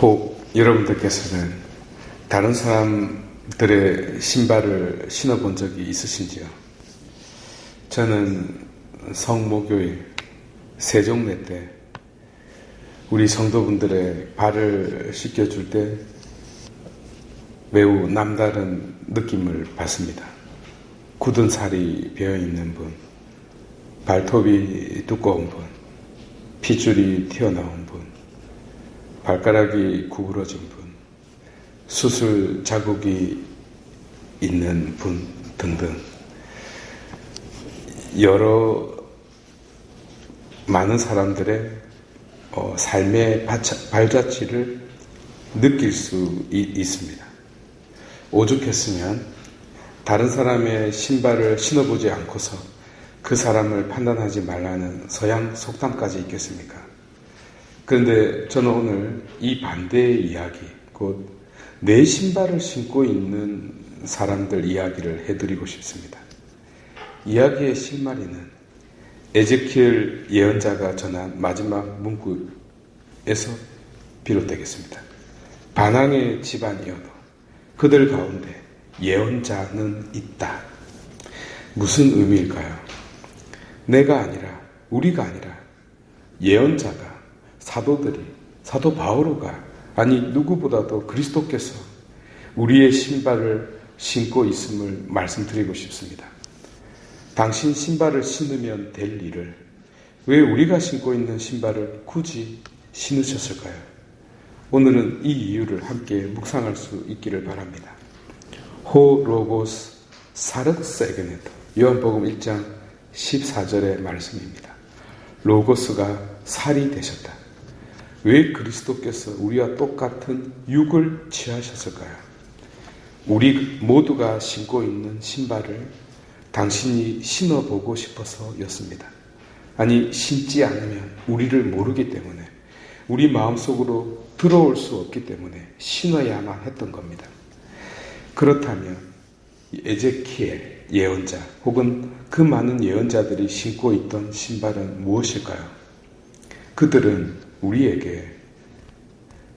혹 여러분들께서는 다른 사람들의 신발을 신어본 적이 있으신지요? 저는 성모교회 세종례 때 우리 성도분들의 발을 씻겨줄 때 매우 남다른 느낌을 받습니다. 굳은 살이 배어있는 분, 발톱이 두꺼운 분, 핏줄이 튀어나온 분, 발가락이 구부러진 분, 수술 자국이 있는 분 등등 여러 많은 사람들의 삶의 발자취를 느낄 수 있습니다. 오죽했으면 다른 사람의 신발을 신어보지 않고서 그 사람을 판단하지 말라는 서양 속담까지 있겠습니까? 그런데 저는 오늘 이 반대의 이야기, 곧 내 신발을 신고 있는 사람들 이야기를 해드리고 싶습니다. 이야기의 실마리는 에제키엘 예언자가 전한 마지막 문구에서 비롯되겠습니다. 반항의 집안이어도 그들 가운데 예언자는 있다. 무슨 의미일까요? 내가 아니라, 우리가 아니라 예언자가, 사도들이, 사도 바오로가, 아니 누구보다도 그리스도께서 우리의 신발을 신고 있음을 말씀드리고 싶습니다. 당신 신발을 신으면 될 일을 왜 우리가 신고 있는 신발을 굳이 신으셨을까요? 오늘은 이 이유를 함께 묵상할 수 있기를 바랍니다. 호 로고스 사르세게네토, 요한복음 1장 14절의 말씀입니다. 로고스가 살이 되셨다. 왜 그리스도께서 우리와 똑같은 육을 취하셨을까요? 우리 모두가 신고 있는 신발을 당신이 신어보고 싶어서였습니다. 아니, 신지 않으면 우리를 모르기 때문에, 우리 마음속으로 들어올 수 없기 때문에 신어야만 했던 겁니다. 그렇다면 에제키엘 예언자 혹은 그 많은 예언자들이 신고 있던 신발은 무엇일까요? 그들은 우리에게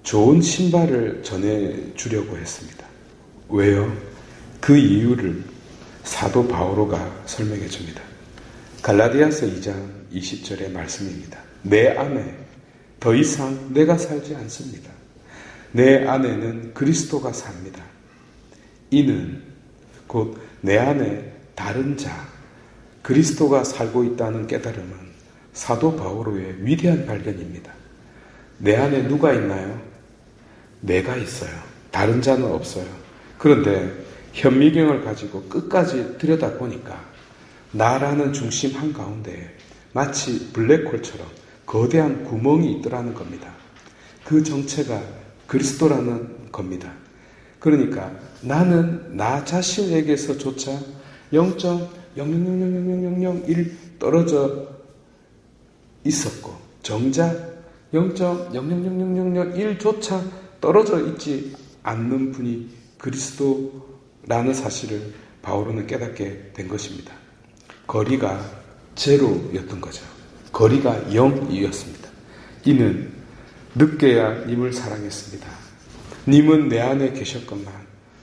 좋은 신발을 전해주려고 했습니다. 왜요? 그 이유를 사도 바오로가 설명해 줍니다. 갈라디아서 2장 20절의 말씀입니다. 내 안에 더 이상 내가 살지 않습니다. 내 안에는 그리스도가 삽니다. 이는 곧 내 안에 다른 자, 그리스도가 살고 있다는 깨달음은 사도 바오로의 위대한 발견입니다. 내 안에 누가 있나요? 내가 있어요. 다른 자는 없어요. 그런데 현미경을 가지고 끝까지 들여다보니까 나라는 중심 한가운데 마치 블랙홀처럼 거대한 구멍이 있더라는 겁니다. 그 정체가 그리스도라는 겁니다. 그러니까 나는 나 자신에게서조차 0.0000001 떨어져 있었고 정작 0.0000001조차 떨어져 있지 않는 분이 그리스도라는 사실을 바오로는 깨닫게 된 것입니다. 거리가 제로였던 거죠. 거리가 0이었습니다. 이는 늦게야 님을 사랑했습니다. 님은 내 안에 계셨건만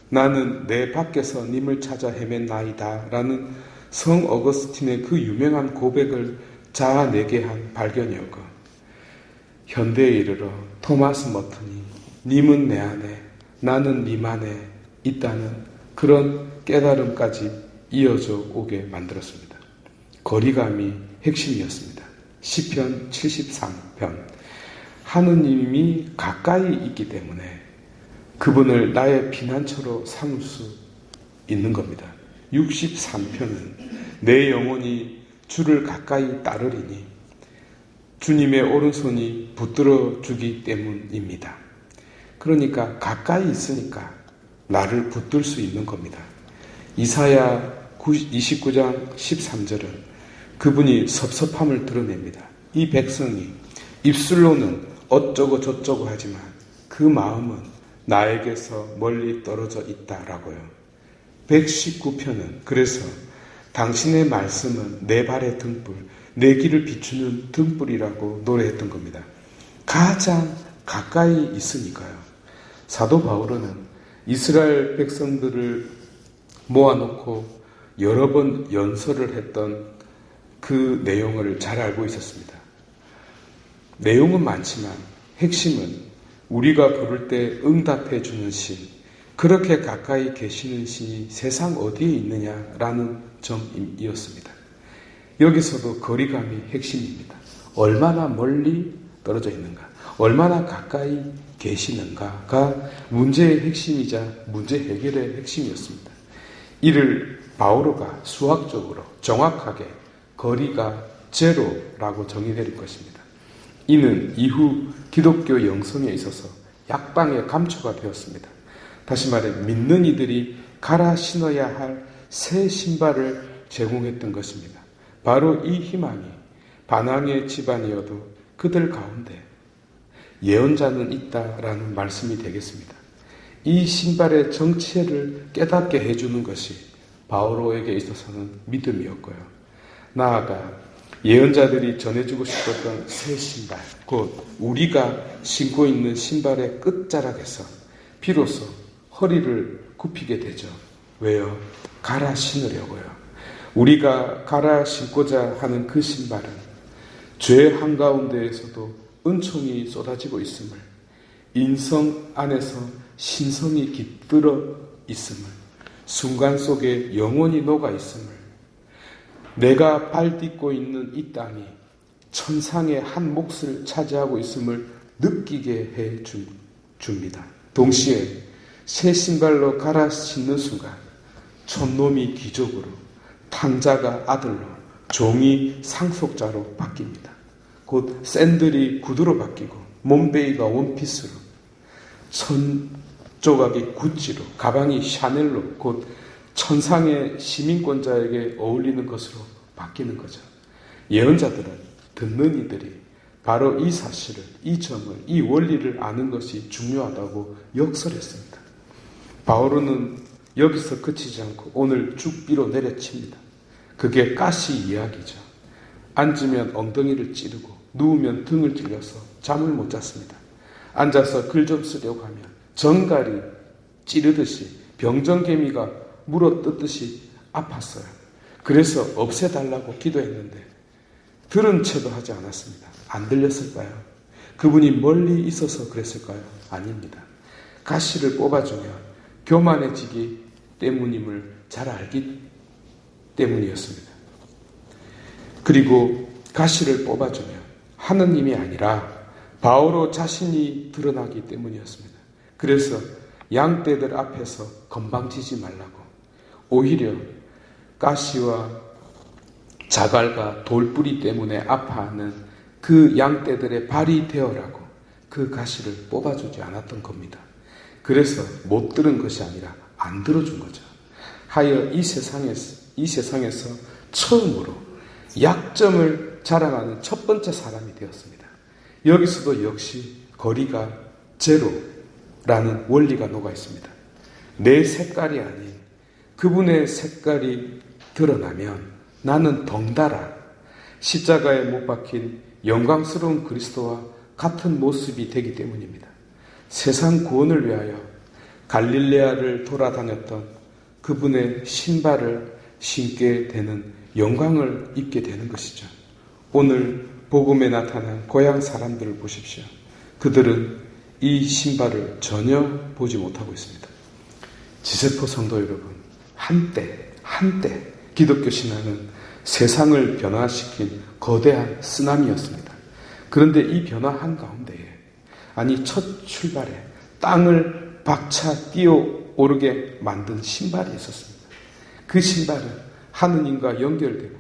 나는 내 밖에서 님을 찾아 헤맨나이다 라는 성 어거스틴의 그 유명한 고백을 자아내게 한 발견이었고, 현대에 이르러 토마스 머튼이 님은 내 안에 나는 님 안에 있다는 그런 깨달음까지 이어져 오게 만들었습니다. 거리감이 핵심이었습니다. 시편 73편, 하느님이 가까이 있기 때문에 그분을 나의 피난처로 삼을 수 있는 겁니다. 63편은 내 영혼이 주를 가까이 따르리니 주님의 오른손이 붙들어 주기 때문입니다. 그러니까 가까이 있으니까 나를 붙들 수 있는 겁니다. 이사야 29장 13절은 그분이 섭섭함을 드러냅니다. 이 백성이 입술로는 어쩌고 저쩌고 하지만 그 마음은 나에게서 멀리 떨어져 있다라고요. 119편은 그래서 당신의 말씀은 내 발의 등불, 내 길을 비추는 등불이라고 노래했던 겁니다. 가장 가까이 있으니까요. 사도 바울은 이스라엘 백성들을 모아놓고 여러 번 연설을 했던 그 내용을 잘 알고 있었습니다. 내용은 많지만 핵심은 우리가 부를 때 응답해 주는 신, 그렇게 가까이 계시는 신이 세상 어디에 있느냐라는 점이었습니다. 여기서도 거리감이 핵심입니다. 얼마나 멀리 떨어져 있는가, 얼마나 가까이 계시는가가 문제의 핵심이자 문제 해결의 핵심이었습니다. 이를 바오로가 수학적으로 정확하게 거리가 제로라고 정의내릴 것입니다. 이는 이후 기독교 영성에 있어서 약방의 감초가 되었습니다. 다시 말해 믿는 이들이 갈아 신어야 할 새 신발을 제공했던 것입니다. 바로 이 희망이 반항의 집안이어도 그들 가운데 예언자는 있다라는 말씀이 되겠습니다. 이 신발의 정체를 깨닫게 해주는 것이 바오로에게 있어서는 믿음이었고요. 나아가 예언자들이 전해주고 싶었던 새 신발, 곧 우리가 신고 있는 신발의 끝자락에서 비로소 허리를 굽히게 되죠. 왜요? 갈아 신으려고요. 우리가 갈아 신고자 하는 그 신발은 죄 한가운데에서도 은총이 쏟아지고 있음을, 인성 안에서 신성이 깃들어 있음을, 순간 속에 영원히 녹아 있음을, 내가 발딛고 있는 이 땅이 천상의 한 몫을 차지하고 있음을 느끼게 해 줍니다. 동시에 새 신발로 갈아 신는 순간 촌놈이 귀족으로, 탕자가 아들로, 종이 상속자로 바뀝니다. 곧 샌들이 구두로 바뀌고 몸베이가 원피스로, 천조각이 구찌로, 가방이 샤넬로, 곧 천상의 시민권자에게 어울리는 것으로 바뀌는 거죠. 예언자들은, 듣는 이들이 바로 이 사실을, 이 점을, 이 원리를 아는 것이 중요하다고 역설했습니다. 바오로는 여기서 그치지 않고 오늘 죽비로 내려칩니다. 그게 가시 이야기죠. 앉으면 엉덩이를 찌르고 누우면 등을 찔려서 잠을 못 잤습니다. 앉아서 글 좀 쓰려고 하면 정갈이 찌르듯이 병정개미가 물어뜯듯이 아팠어요. 그래서 없애달라고 기도했는데 들은 채도 하지 않았습니다. 안 들렸을까요? 그분이 멀리 있어서 그랬을까요? 아닙니다. 가시를 뽑아주면 교만해지기 때문임을 잘 알기 때문이었습니다. 그리고 가시를 뽑아주면 하느님이 아니라 바오로 자신이 드러나기 때문이었습니다. 그래서 양떼들 앞에서 건방지지 말라고, 오히려 가시와 자갈과 돌뿌리 때문에 아파하는 그 양떼들의 발이 되어라고 그 가시를 뽑아주지 않았던 겁니다. 그래서 못 들은 것이 아니라 안 들어준 거죠. 하여 이 세상에서 처음으로 약점을 자랑하는 첫 번째 사람이 되었습니다. 여기서도 역시 거리가 제로라는 원리가 녹아 있습니다. 내 색깔이 아닌 그분의 색깔이 드러나면 나는 덩달아 십자가에 못 박힌 영광스러운 그리스도와 같은 모습이 되기 때문입니다. 세상 구원을 위하여 갈릴레아를 돌아다녔던 그분의 신발을 신게 되는 영광을 입게 되는 것이죠. 오늘 복음에 나타난 고향 사람들을 보십시오. 그들은 이 신발을 전혀 보지 못하고 있습니다. 지세포 성도 여러분, 한때 기독교 신앙은 세상을 변화시킨 거대한 쓰나미였습니다. 그런데 이 변화 한가운데에, 아니 첫 출발에 땅을 박차 뛰어오르게 만든 신발이 있었습니다. 그 신발은 하느님과 연결되고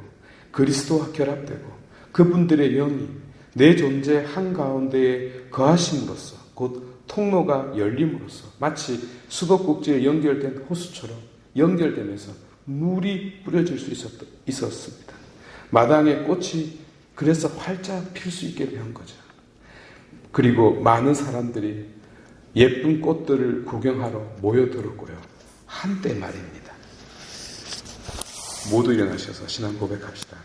그리스도와 결합되고 그분들의 영이 내 존재 한가운데에 거하심으로써, 곧 통로가 열림으로써 마치 수도꼭지에 연결된 호수처럼 연결되면서 물이 뿌려질 수 있었습니다. 마당에 꽃이 그래서 활짝 필 수 있게 된 거죠. 그리고 많은 사람들이 예쁜 꽃들을 구경하러 모여들었고요. 한때 말입니다. 모두 일어나셔서 신앙 고백합시다.